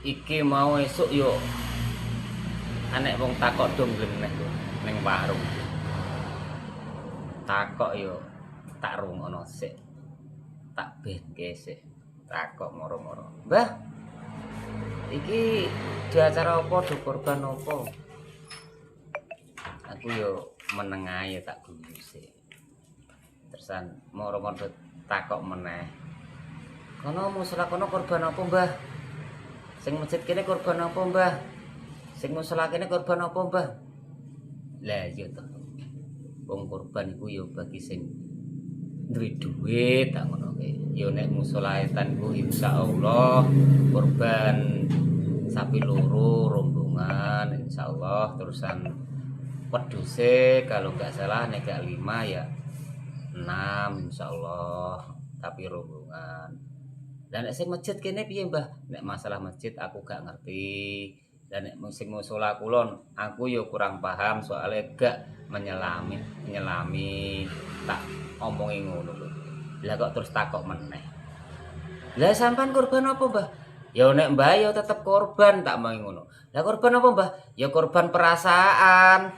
iki mau esuk yo anek wong takok dong gleneh ning warung. Takok yo tak rungokno sik. Tak benke sik. Takok moro-moro. Mbah, iki di acara apa, do korban apa? Aku yo meneng ae tak guyu sik. Terusan moro-moro takok meneh. Kono musala kono korban apa, Mbah? Sing masjid kene korban apa, Mbah? Sing musala kene korban apa, Mbah? Lah iya to. Wong korban iku ya bagi sing duwe duit tak ngono kae. Ya nek musala etan ku insyaallah korban sapi loro rombongan insyaallah terusan wedhuse kalau nggak salah nek gak 5 ya 6 insyaallah tapi rombongan. Dan nek sing masjid kene piye, Mbah? Nek masalah masjid aku gak ngerti. Dan nek sing musala kulon aku yo kurang paham soalnya gak menyelami tak omongi ngono lho. Lah kok terus takok meneh. Lah sampean korban apa, Mbah? Ya nek Mbah ya tetep korban tak mau ngono. Lah korban apa, Mbah? Ya korban perasaan.